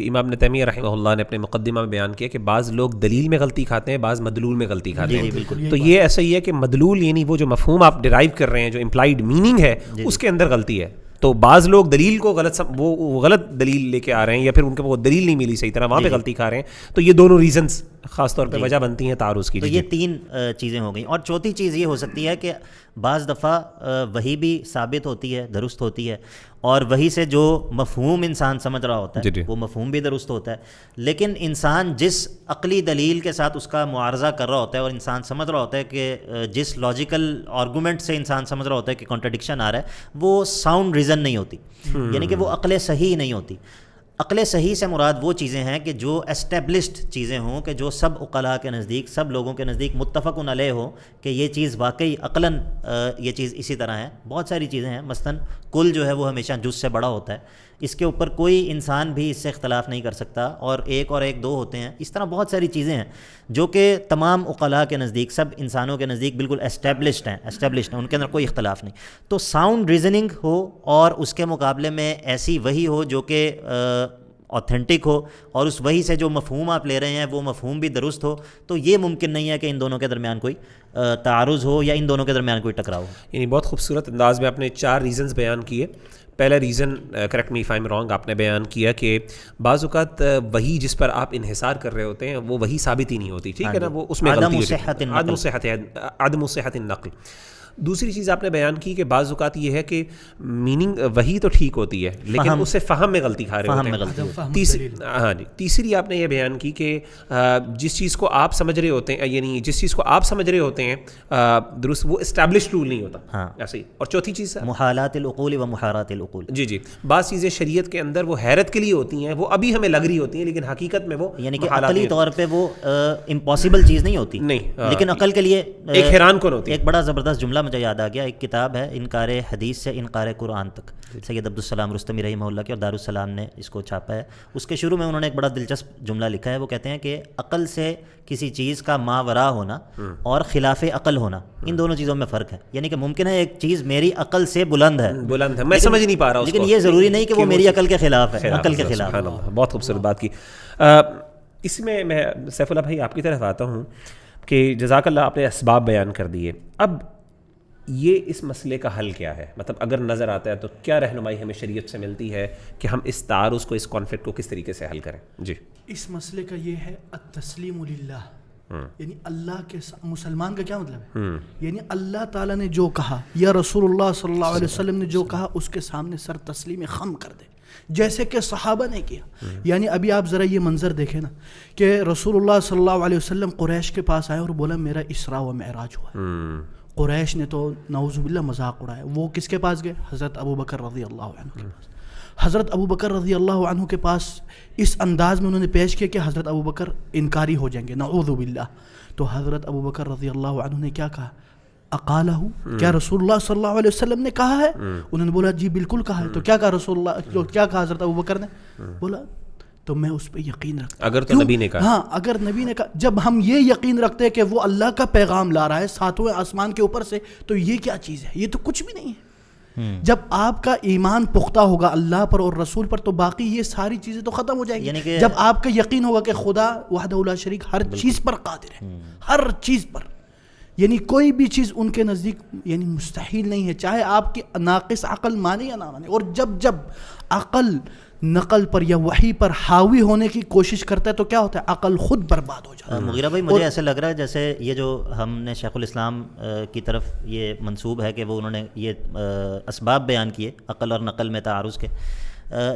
امام ابن تیمیہ رحمہ اللہ نے اپنے مقدمہ میں بیان کیا کہ بعض لوگ دلیل میں غلطی کھاتے ہیں, بعض مدلول میں غلطی کھاتے ہیں. تو یہ ایسا ہی ہے کہ مدلول یعنی وہ جو مفہوم آپ ڈرائیو کر رہے ہیں, جو امپلائڈ میننگ ہے اس کے اندر غلطی ہے. تو بعض لوگ دلیل کو وہ غلط دلیل لے کے آ رہے ہیں یا پھر ان کو وہ دلیل نہیں ملی صحیح طرح, وہاں پہ غلطی کھا رہے ہیں. تو یہ دونوں ریزنز خاص طور پہ وجہ بنتی ہیں تعارض کی. تو یہ 3 چیزیں ہو گئیں. اور چوتھی چیز یہ ہو سکتی ہے کہ بعض دفعہ وہی بھی ثابت ہوتی ہے, درست ہوتی ہے, اور وہی سے جو مفہوم انسان سمجھ رہا ہوتا ہے وہ مفہوم بھی درست ہوتا ہے, لیکن انسان جس عقلی دلیل کے ساتھ اس کا معارضہ کر رہا ہوتا ہے اور انسان سمجھ رہا ہوتا ہے کہ جس لاجیکل آرگومنٹ سے انسان سمجھ رہا ہوتا ہے کہ کانٹرڈکشن آ رہا ہے وہ ساؤنڈ ریزن نہیں ہوتی, یعنی کہ وہ عقل صحیح نہیں ہوتی. عقل صحیح سے مراد وہ چیزیں ہیں کہ جو اسٹیبلشڈ چیزیں ہوں, کہ جو سب عقلاء کے نزدیک, سب لوگوں کے نزدیک متفق علیہ ہو کہ یہ چیز واقعی عقلاً یہ چیز اسی طرح ہے. بہت ساری چیزیں ہیں, مثلاً کل جو ہے وہ ہمیشہ جز سے بڑا ہوتا ہے, اس کے اوپر کوئی انسان بھی اس سے اختلاف نہیں کر سکتا, اور 1 اور 1 2 ہوتے ہیں. اس طرح بہت ساری چیزیں ہیں جو کہ تمام عقلاء کے نزدیک, سب انسانوں کے نزدیک بالکل اسٹیبلشڈ ہیں, ان کے اندر کوئی اختلاف نہیں. تو ساؤنڈ ریزننگ ہو اور اس کے مقابلے میں ایسی وحی ہو جو کہ اوتھینٹک ہو, اور اس وحی سے جو مفہوم آپ لے رہے ہیں وہ مفہوم بھی درست ہو, تو یہ ممکن نہیں ہے کہ ان دونوں کے درمیان کوئی تعارض ہو یا ان دونوں کے درمیان کوئی ٹکراؤ ہو. یعنی بہت خوبصورت انداز میں آپ نے 4 ریزنز بیان کیے. پہلا reason, correct me if I am wrong, آپ نے بیان کیا کہ بعض اوقات وہی جس پر آپ انحصار کر رہے ہوتے ہیں وہ وہی ثابت ہی نہیں ہوتی, ٹھیک ہے نا, وہ اس میں غلطی ہوتی ہے, عدم صحت النقل. دوسری چیز آپ نے بیان کی کہ بعض اوقات یہ ہے کہ میننگ وہی تو ٹھیک ہوتی ہے لیکن اسے فہم میں غلطی کھا رہے ہوتے ہیں. ہاں جی. تیسری آپ نے یہ بیان کی کہ جس چیز کو آپ سمجھ رہے ہوتے ہیں یعنی جس چیز کو آپ سمجھ رہے ہوتے ہیں درست وہ اسٹیبلشڈ رول نہیں ہوتا ایسے ہی. اور چوتھی چیز محالات العقول و محارات العقول. جی بعض چیزیں شریعت کے اندر وہ حیرت کے لیے ہوتی ہیں, وہ ابھی ہمیں لگ رہی ہوتی ہیں لیکن حقیقت میں وہ یعنی کہ عقلی طور پہ وہ امپاسبل چیز نہیں ہوتی نہیں, لیکن عقل کے لیے ایک حیران کن ہوتی ہے. ایک بڑا زبردست جملہ مجھے یاد آ گیا, ایک کتاب ہے انکار حدیث سے انکار قرآن تک, سید عبدالسلام رستمی رحمہ اللہ کی, اور دارالسلام نے اس کو چھاپا ہے. اس کے شروع میں انہوں نے ایک بڑا دلچسپ جملہ لکھا ہے. وہ کہتے ہیں کہ عقل سے کسی چیز کا ماورا ہونا اور خلاف عقل ہونا, ان دونوں چیزوں میں فرق ہے. یعنی کہ ممکن ہے ایک چیز میری عقل سے بلند ہے, میں سمجھ نہیں پا رہا, لیکن یہ ضروری نہیں کہ وہ میری عقل کے خلاف ہے, عقل کے خلاف. بہت خوبصورت بات کی. اس میں سیف اللہ بھائی آپ کی طرف آتا ہوں کہ جزاک اللہ آپ نے اسباب بیان کر دیے. اب یہ اس مسئلے کا حل کیا ہے, مطلب اگر نظر آتا ہے تو کیا رہنمائی ہمیں شریعت سے ملتی ہے کہ ہم اس تعارض کو, اس کانفلکٹ کو کس طریقے سے حل کریں؟ جی اس مسئلے کا یہ ہے التسلیم للہ, یعنی اللہ کے مسلمان کا کیا مطلب ہے, یعنی اللہ تعالیٰ نے جو کہا یا رسول اللہ صلی اللہ علیہ وسلم نے جو کہا اس کے سامنے سر تسلیم خم کر دے, جیسے کہ صحابہ نے کیا. یعنی ابھی آپ ذرا یہ منظر دیکھیں نا کہ رسول اللہ صلی اللہ علیہ وسلم قریش کے پاس آئے اور بولا میرا اسراء و معراج ہوا. قریش نے تو نعوذ باللہ مذاق اڑایا. وہ کس کے پاس گئے؟ حضرت ابو بکر رضی اللہ عنہ کے پاس. حضرت ابو بکر رضی اللہ عنہ کے پاس اس انداز میں انہوں نے پیش کیا کہ حضرت ابو بکر انکاری ہو جائیں گے, نعوذ باللہ. تو حضرت ابو بکر رضی اللہ عنہ نے کیا کہا؟ اقالہ, کیا رسول اللہ صلی اللہ علیہ وسلم نے کہا ہے؟ انہوں نے بولا جی بالکل کہا ہے. تو کیا کہا رسول اللہ, کیا کہا حضرت ابو بکر نے؟ بولا تو میں اس پہ یقین رکھتا ہوں. اگر تو نبی نے کہا, ہاں اگر نبی نے کہا, جب ہم یہ یقین رکھتے ہیں کہ وہ اللہ کا پیغام لا رہا ہے ساتویں آسمان کے اوپر سے, تو یہ کیا چیز ہے؟ یہ تو کچھ بھی نہیں ہے. جب آپ کا ایمان پختہ ہوگا اللہ پر اور رسول پر تو باقی یہ ساری چیزیں تو ختم ہو جائیں گی. جب آپ کا یقین ہوگا کہ خدا وحدہ لا شریک ہر چیز پر قادر ہے, ہر چیز پر, یعنی کوئی بھی چیز ان کے نزدیک یعنی مستحیل نہیں ہے, چاہے آپ کی ناقص عقل مانے یا نہ مانے. اور جب عقل نقل پر یا وحی پر حاوی ہونے کی کوشش کرتا ہے تو کیا ہوتا ہے؟ عقل خود برباد ہو جاتا ہے. مغیرہ بھائی مجھے ایسے لگ رہا ہے جیسے یہ جو ہم نے شیخ الاسلام کی طرف یہ منسوب ہے کہ وہ انہوں نے یہ اسباب بیان کیے عقل اور نقل میں تعارض کے,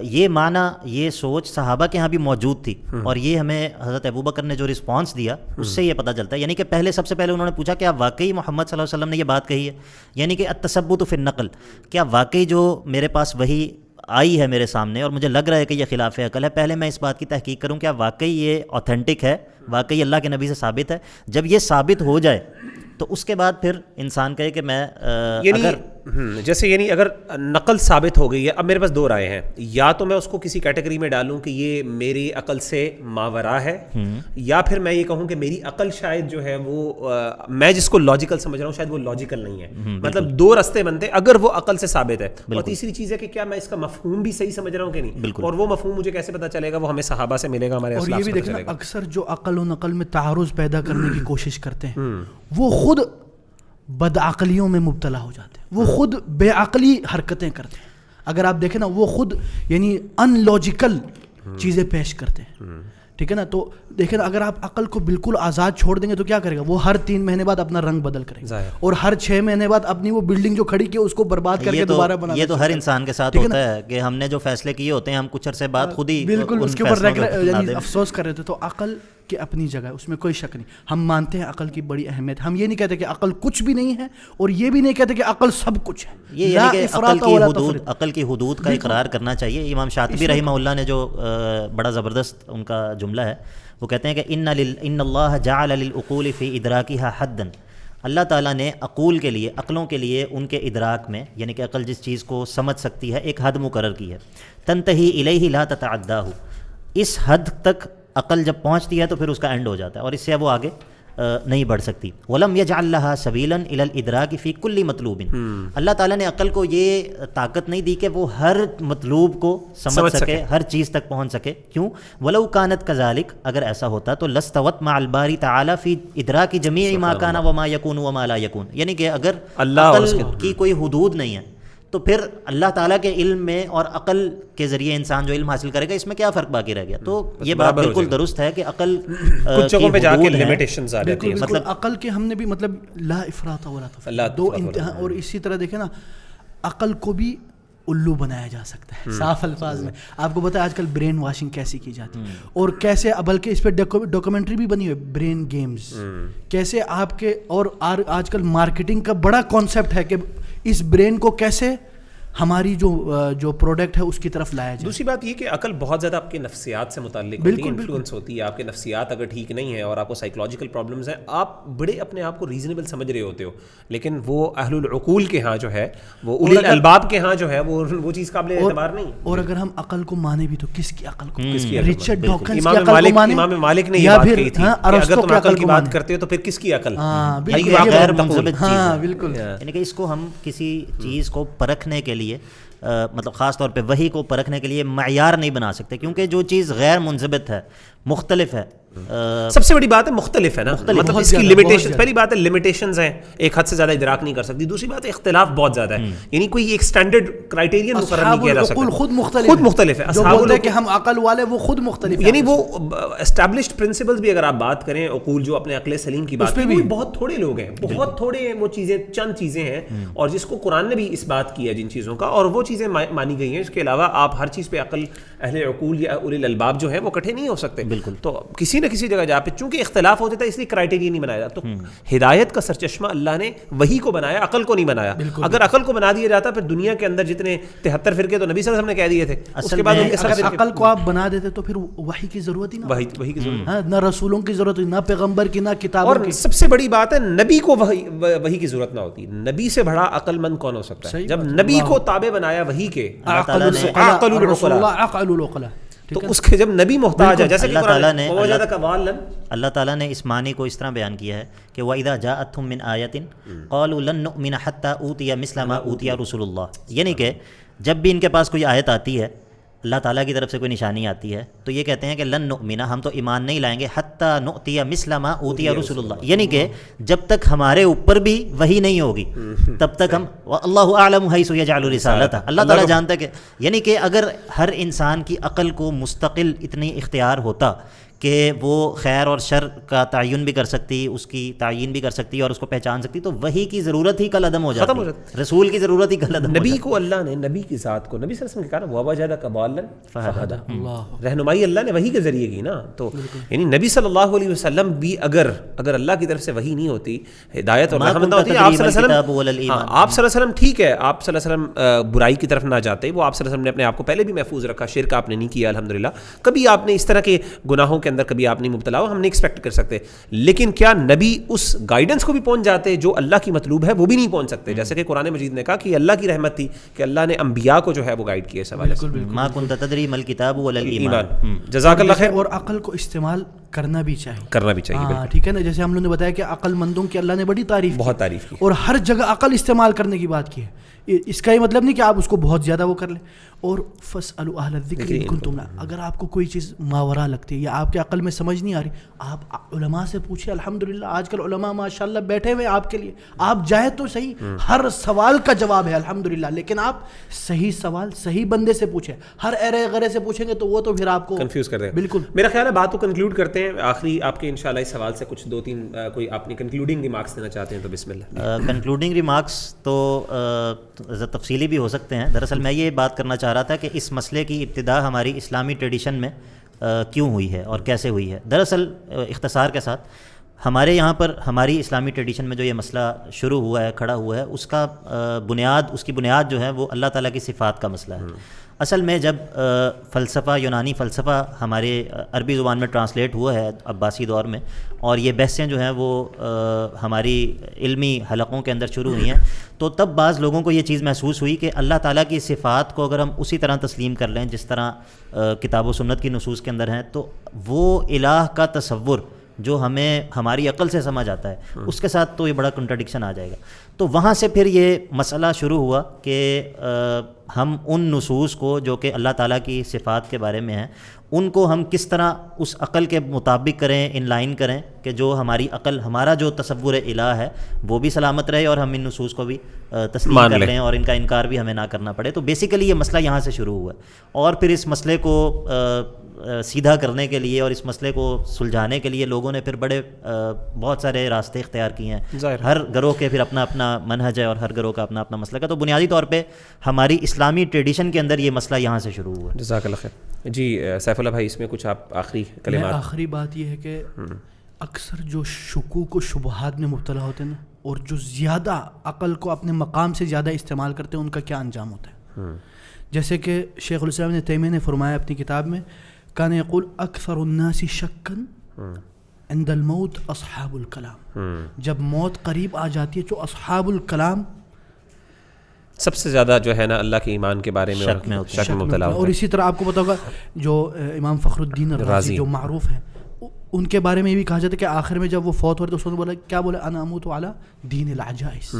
یہ معنی یہ سوچ صحابہ کے ہاں بھی موجود تھی, اور یہ ہمیں حضرت ابوبکر نے جو رسپانس دیا اس سے یہ پتہ چلتا ہے. یعنی کہ پہلے سب سے پہلے انہوں نے پوچھا کہ آپ واقعی محمد صلی اللہ علیہ وسلم نے یہ بات کہی ہے, یعنی کہ التثبت فی النقل, کیا واقعی جو میرے پاس وہی آئی ہے میرے سامنے اور مجھے لگ رہا ہے کہ یہ خلاف عقل ہے, پہلے میں اس بات کی تحقیق کروں کیا واقعی یہ اوتھینٹک ہے, واقعی اللہ کے نبی سے ثابت ہے. جب یہ ثابت ہو جائے تو اس کے بعد پھر انسان کہے کہ میں جیسے یعنی اگر نقل ثابت ہو گئی ہے, اب میرے پاس دو رائے ہیں, یا تو میں اس کو کسی کیٹیگری میں ڈالوں کہ یہ میری عقل سے ماورا ہے, یا پھر میں یہ کہوں کہ میری عقل شاید جو ہے وہ میں جس کو لاجیکل سمجھ رہا ہوں شاید وہ لاجیکل نہیں ہے. مطلب دو راستے بنتے اگر وہ عقل سے ثابت ہے. اور تیسری چیز ہے کہ کیا میں اس کا مفہوم بھی صحیح سمجھ رہا ہوں کہ نہیں, اور وہ مفہوم مجھے کیسے پتہ چلے گا؟ وہ ہمیں صحابہ سے ملے گا, ہمارے اور یہ بھی دیکھنا اکثر جو عقل و نقل میں تعارض پیدا کرنے کی کوشش کرتے ہیں وہ خود بدعقلیوں میں مبتلا ہو جاتے ہیں, وہ خود بے عقلی حرکتیں کرتے ہیں. اگر آپ دیکھیں نا وہ خود یعنی ان لاجیکل چیزیں پیش کرتے ہیں, ٹھیک ہے نا. تو دیکھیں نا اگر آپ عقل کو بالکل آزاد چھوڑ دیں گے تو کیا کرے گا؟ وہ ہر 3 مہینے بعد اپنا رنگ بدل کرے گا, اور ہر 6 مہینے بعد اپنی وہ بلڈنگ جو کھڑی کی اس کو برباد کر کے دوبارہ بنا. یہ تو ہر انسان کے ساتھ ہوتا ہے کہ ہم نے جو فیصلے کیے ہوتے ہیں ہم کچھ عرصے بعد خود ہی بالکل اس کے اوپر افسوس کر رہے تھے. تو عقل کی اپنی جگہ ہے, اس میں کوئی شک نہیں. ہم مانتے ہیں عقل کی بڑی اہمیت, ہم یہ نہیں کہتے کہ عقل کچھ بھی نہیں ہے, اور یہ بھی نہیں کہتے کہ عقل سب کچھ ہے. یہ یعنی کہ عقل کی حدود کا اقرار کرنا چاہیے. امام شاطبی رحمہ اللہ نے جو بڑا زبردست ان کا جملہ ہے, وہ کہتے ہیں کہ ان اللہ جعل للعقول فی ادراکها حدا, اللہ تعالیٰ نے عقول کے لیے, عقلوں کے لیے ان کے ادراک میں, یعنی کہ عقل جس چیز کو سمجھ سکتی ہے, ایک حد مقرر کی ہے. تنتہی الیہ لا تتعداہ, اس حد تک عقل جب پہنچتی ہے تو پھر اس کا اینڈ ہو جاتا ہے اور اس سے وہ آگے نہیں بڑھ سکتی. وَلَمْ يَجْعَلْ لَهَا سَبِيلًا إِلَى الْإِدْرَاكِ فِي كُلِّ مَطْلُوبٍ, اللہ تعالیٰ نے عقل کو یہ طاقت نہیں دی کہ وہ ہر مطلوب کو سمجھ سکے, ہر چیز تک پہنچ سکے. کیوں؟ وَلَوْ كَانَتْ كَذَلِكَ, اگر ایسا ہوتا تو لَاسْتَوَتْ مَعَ الْبَارِ تَعَالَى فِي إِدْرَاكِ جَمِيعِ مَا كَانَ وَمَا يَكُونُ وَمَا لَا يَكُونُ, یعنی کہ اگر عقل کی کوئی حدود نہیں ہے تو پھر اللہ تعالیٰ کے علم میں اور عقل کے ذریعے انسان جو علم حاصل کرے گا اس میں کیا فرق باقی رہ گیا؟ تو یہ بات بالکل درست ہے کہ عقل کچھ جگہوں پہ جا کے لیمیٹیشنز آ جاتی ہیں. مطلب عقل کے ہم نے بھی مطلب لا افراط ولا تفریط دو امتحان. اور اسی طرح دیکھیں نا عقل کو بھی الو بنایا جا سکتا ہے صاف الفاظ میں. آپ کو پتہ ہے آج کل برین واشنگ کیسی کی جاتی ہے اور کیسے بلکہ اس پہ ڈاکومنٹری بھی بنی ہوئی برین گیمز, کیسے آپ کے اور آج کل مارکیٹنگ کا بڑا کانسیپٹ ہے کہ اس برین کو کیسے ہماری جو پروڈکٹ ہے اس کی طرف لایا جائے. دوسری بات یہ کہ عقل بہت زیادہ آپ کے نفسیات سے متعلق ہوتی ہے, انفلوئنس ہوتی ہے. آپ کے نفسیات اگر ٹھیک نہیں ہیں اور آپ کو سائیکولوجیکل پرابلمز ہیں, آپ بڑے اپنے آپ کو ریزنیبل سمجھ رہے ہوتے ہو, لیکن وہ اہل العقول کے ہاں جو ہے, وہ اولی الالباب کے ہاں جو ہے وہ چیز قابل اعتبار نہیں. اور اگر ہم عقل کو مانے بھی تو کس کی عقل کو؟ رچرڈ ڈاکنز کی عقل کو مانے. امام مالک نے یہ بات کہی تھی کہ اگر تم عقل کی بات کرتے ہو تو پھر کس کی عقل؟ غیر منضبط چیز ہے. بالکل, یعنی کہ اس کو ہم کسی چیز کو پرکھنے کے لیے مطلب خاص طور پہ وحی کو پرکھنے کے لیے معیار نہیں بنا سکتے, کیونکہ جو چیز غیر منضبط ہے, مختلف ہے, سب سے بڑی بات ہے مختلف ہے نا, مطلب اس کی لمیٹیشن, پہلی بات ہے لمیٹیشنز ہیں, ایک حد سے زیادہ ادراک نہیں کر سکتی. دوسری بات ہے اختلاف بہت زیادہ ہے, یعنی کوئی ایک اسٹینڈرڈ کرائیٹیرین مقرر نہیں کیا جا سکتا. خود مختلف ہے. جو بولتے ہیں کہ ہم عقل والے وہ خود مختلف ہیں, یعنی وہ اسٹیبلشڈ پرنسپلز بھی اگر آپ بات کریں عقول جو اپنے عقل سلیم کی بات کریں, بہت تھوڑے لوگ ہیں, بہت تھوڑے وہ چیزیں, چند چیزیں ہیں, اور جس کو قرآن نے بھی اس بات کیا جن چیزوں کا, اور وہ چیزیں مانی گئی ہیں. اس کے علاوہ آپ ہر چیز پہ عقل اہل عقول یا اولی الالباب جو ہیں وہ اکٹھے نہیں ہو سکتے. بالکل. تو کسی نہ کسی جگہ جا پہ چونکہ اختلاف ہو جاتا ہے اس لیے کرائٹیریا نہیں بنایا جاتا. تو ہدایت کا سرچشمہ اللہ نے وہی کو بنایا, عقل کو نہیں بنایا. اگر عقل کو بنا دیا جاتا پھر دنیا کے اندر جتنے 73 فرقے تو نبی صلی اللہ علیہ وسلم نے کہہ دیے تھے, اس کے بعد اگر عقل کو آپ بنا دیتے تو پھر وحی کی ضرورت ہی نہ, وحی کی ضرورت نہ رسولوں کی ضرورت, نہ پیغمبر کی, نہ کتابوں کی. اور سب سے بڑی بات ہے نبی کو وحی کی ضرورت نہ ہوتی. نبی سے بڑا عقل مند کون ہو سکتا ہے؟ جب نبی کو تابع بنایا وحی کے, تو اس کے جب نبی محتاج ہے, جیسے کہ اللہ تعالیٰ نے اس معنی کو اس طرح بیان کیا ہے کہ وَإِذَا جَاءَتْهُم مِّنْ آيَةٍ قَالُوا لَن نُّؤْمِنَ حَتَّىٰ أُوتِيَ مِثْلَ مَا أُوتِيَ رُسُلُ اللَّهِ. یعنی کہ جب بھی ان کے پاس کوئی آیت آتی ہے, اللہ تعالیٰ کی طرف سے کوئی نشانی آتی ہے, تو یہ کہتے ہیں کہ لن نؤمن, ہم تو ایمان نہیں لائیں گے, حتیٰ نؤتی مثل ما اوتی رسول اللہ, یعنی کہ جب تک ہمارے اوپر بھی وحی نہیں ہوگی تب تک ہم, اللہ اعلم حیث یجعل رسالتہ, اللہ تعالیٰ جانتا ہے کہ, یعنی کہ اگر ہر انسان کی عقل کو مستقل اتنی اختیار ہوتا کہ وہ خیر اور شر کا تعین بھی کر سکتی, اس کی تعین بھی کر سکتی اور اس کو پہچان سکتی, تو وحی کی ضرورت ہی کل عدم ہو جاتی, رسول کی ضرورت ہی کل عدم. نبی کو اللہ نے, نبی کی ذات کو, نبی صلی اللہ علیہ وسلم نے کہا وَوَجَدَكَ ضَالًّا فَهَدَىٰ, رہنمائی اللہ نے وحی کے ذریعے کی نا. تو یعنی نبی صلی اللہ علیہ وسلم بھی اگر اللہ کی طرف سے وحی نہیں ہوتی, ہدایت اور رحمت نہ ہوتی, آپ صلی اللہ علیہ وسلم ٹھیک ہے, آپ صلی اللہ علیہ وسلم برائی کی طرف نہ جاتے, وہ آپ صلی اللہ علیہ وسلم نے اپنے آپ کو پہلے بھی محفوظ رکھا, شرک آپ نے نہیں کیا الحمدللہ, کبھی آپ نے اس طرح کے گناہوں کے اندر کبھی آپ نہیں مبتلا ہو, ہم نہیں ایکسپیکٹ کر سکتے. لیکن کیا نبی اس گائیڈنس کو بھی پہنچ جاتے جو اللہ کی مطلوب ہے؟ وہ بھی نہیں پہنچ سکتے, جیسے کہ قرآن مجید نے کہا کہ اللہ کی رحمت تھی کہ اللہ نے انبیاء کو جو ہے وہ گائیڈ کیا. ما کنت تدری ما الکتاب ولا الایمان. جزاک اللہ خیر. اور عقل کو استعمال کرنا بھی چاہیے, بالکل ٹھیک ہے نا. جیسے ہم لوگوں نے بتایا کہ عقل مندوں کی اللہ نے بڑی تعریف, بہت تعریف کی, اور ہر جگہ عقل استعمال کرنے کی بات کی ہے. اس کا یہ مطلب نہیں کہ آپ اس کو بہت زیادہ وہ کر لیں. اور فاسألوا اہل الذکر ان کنتم لا, اگر آپ کو کوئی چیز ماورا لگتی ہے یا آپ کے عقل میں سمجھ نہیں آ رہی, آپ علماء سے پوچھیں. الحمدللہ آج کل علماء ماشاءاللہ بیٹھے ہوئے آپ کے لیے, آپ جائے تو صحیح, ہر سوال کا جواب ہے الحمدللہ, لیکن آپ صحیح سوال صحیح بندے سے پوچھیں. ہر ایرے غرے سے پوچھیں گے تو وہ تو پھر آپ کو کنفیوز کر دیں. بالکل. میرا خیال ہے بات کو کنکلوڈ کرتے ہیں. آخری آپ کے انشاءاللہ اس سوال سے کچھ 2-3 کوئی اپنی کنکلوڈنگ ریمارکس دینا چاہتے ہیں تو بسم اللہ. کنکلوڈنگ ریمارکس تو تفصیلی بھی ہو سکتے ہیں. دراصل میں یہ بات کرنا چاہ رہا تھا کہ اس مسئلے کی ابتدا ہماری اسلامی ٹریڈیشن میں کیوں ہوئی ہے اور کیسے ہوئی ہے. دراصل اختصار کے ساتھ ہمارے یہاں پر ہماری اسلامی ٹریڈیشن میں جو یہ مسئلہ شروع ہوا ہے, کھڑا ہوا ہے, اس کا اس کی بنیاد جو ہے وہ اللہ تعالیٰ کی صفات کا مسئلہ ہے. اصل میں جب فلسفہ, یونانی فلسفہ ہمارے عربی زبان میں ٹرانسلیٹ ہوا ہے عباسی دور میں, اور یہ بحثیں جو ہیں وہ ہماری علمی حلقوں کے اندر شروع ہوئی ہیں, تو تب بعض لوگوں کو یہ چیز محسوس ہوئی کہ اللہ تعالیٰ کی صفات کو اگر ہم اسی طرح تسلیم کر لیں جس طرح کتاب و سنت کی نصوص کے اندر ہیں, تو وہ الہ کا تصور جو ہمیں ہماری عقل سے سمجھ آتا ہے اس کے ساتھ تو یہ بڑا کنٹرڈکشن آ جائے گا. تو وہاں سے پھر یہ مسئلہ شروع ہوا کہ ہم ان نصوص کو جو کہ اللہ تعالیٰ کی صفات کے بارے میں ہیں ان کو ہم کس طرح اس عقل کے مطابق کریں، ان لائن کریں کہ جو ہماری عقل، ہمارا جو تصور الہ ہے وہ بھی سلامت رہے اور ہم ان نصوص کو بھی تسلیم کر لیں اور ان کا انکار بھی ہمیں نہ کرنا پڑے. تو بیسیکلی یہ مسئلہ یہاں سے شروع ہوا ہے. اور پھر اس مسئلے کو سیدھا کرنے کے لیے اور اس مسئلے کو سلجھانے کے لیے لوگوں نے پھر بہت سارے راستے اختیار کیے ہیں. ہر گروہ کے پھر اپنا اپنا منہج ہے اور ہر گروہ کا اپنا اپنا مسلک ہے. تو بنیادی طور پہ ہماری اسلامی ٹریڈیشن کے اندر یہ مسئلہ یہاں سے شروع ہوا. جزاک اللہ خیر. جی سیف اللہ بھائی، اس میں کچھ آپ آخری کلمات؟ آخری بات یہ ہے کہ اکثر جو شکوک و شبہات میں مبتلا ہوتے ہیں نا، اور جو زیادہ عقل کو اپنے مقام سے زیادہ استعمال کرتے ہیں، ان کا کیا انجام ہوتا ہے. جیسے کہ شیخ الاسلام ابن تیمیہ نے فرمایا اپنی کتاب میں، کان یقول اکثر الناس شکا عند الموت اصحاب الکلام. جب موت قریب آ جاتی ہے، جو اصحاب الکلام سب سے زیادہ جو ہے نا اللہ کے ایمان کے بارے میں شک میں مبتلا ہوتا ہے. اور اسی طرح آپ کو پتا ہوگا جو امام فخر الدین الرازی جو معروف ہیں، ان کے بارے میں بھی کہا جاتا ہے کہ آخر میں جب وہ فوت ہو رہے تو اس نے بولا، کیا بولا، انا اموت علی دین العجائز،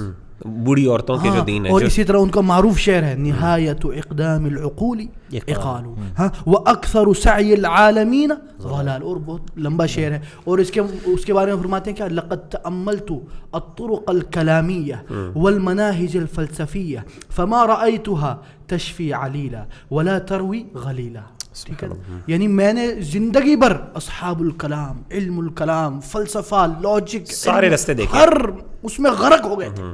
بوڑھی عورتوں کے جو دین ہے. اور اسی طرح ان کا معروف شعر ہے، نہایت اقدام العقول اقال واکثر سعی العالمین ضلال. اور بہت لمبا شعر ہے. اور اس کے بارے میں فرماتے ہیں کہ لقد تأملت الطرق الكلامية والمناهج الفلسفية فما رأيتها تشفي عليلا ولا تروي غليلا. ٹھیک ہے، یعنی میں نے زندگی بھر اصحاب الکلام، علم الکلام، فلسفہ، لاجک، سارے راستے دیکھے، ہر اس میں غرق ہو گئے تھے،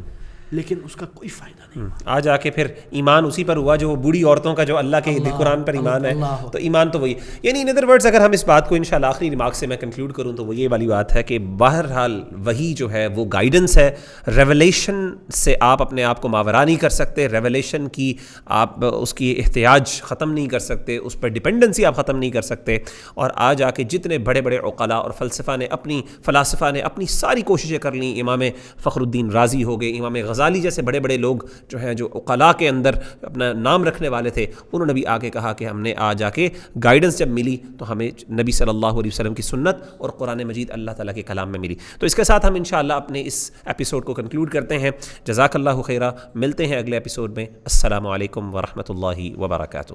لیکن اس کا کوئی فائدہ نہیں. آ جا کے پھر ایمان اسی پر ہوا جو وہ بوڑھی عورتوں کا جو اللہ کے قرآن پر ایمان ہے. تو ایمان تو وہی، یعنی ان ادر ورڈز اگر ہم اس بات کو انشاءاللہ آخری ریمارک سے میں کنکلوڈ کروں تو وہ یہ والی بات ہے کہ بہرحال وہی جو ہے وہ گائیڈنس ہے. ریولیشن سے آپ اپنے آپ کو ماورا نہیں کر سکتے. ریولیشن کی آپ اس کی احتیاج ختم نہیں کر سکتے، اس پر ڈپینڈنسی آپ ختم نہیں کر سکتے. اور آ جا کے جتنے بڑے بڑے عقلاء اور فلاسفہ نے اپنی ساری کوششیں کر لیں، امام فخر الدین رازی ہو گئے، امام غزالی جیسے بڑے بڑے لوگ جو ہیں جو عقلاء کے اندر اپنا نام رکھنے والے تھے، انہوں نے بھی آگے کہا کہ ہم نے آ جا کے گائیڈنس جب ملی تو ہمیں نبی صلی اللہ علیہ وسلم کی سنت اور قرآن مجید اللہ تعالیٰ کے کلام میں ملی. تو اس کے ساتھ ہم انشاءاللہ اپنے اس ایپیسوڈ کو کنکلوڈ کرتے ہیں. جزاک اللہ خیرہ. ملتے ہیں اگلے ایپیسوڈ میں. السلام علیکم ورحمۃ اللہ وبرکاتہ.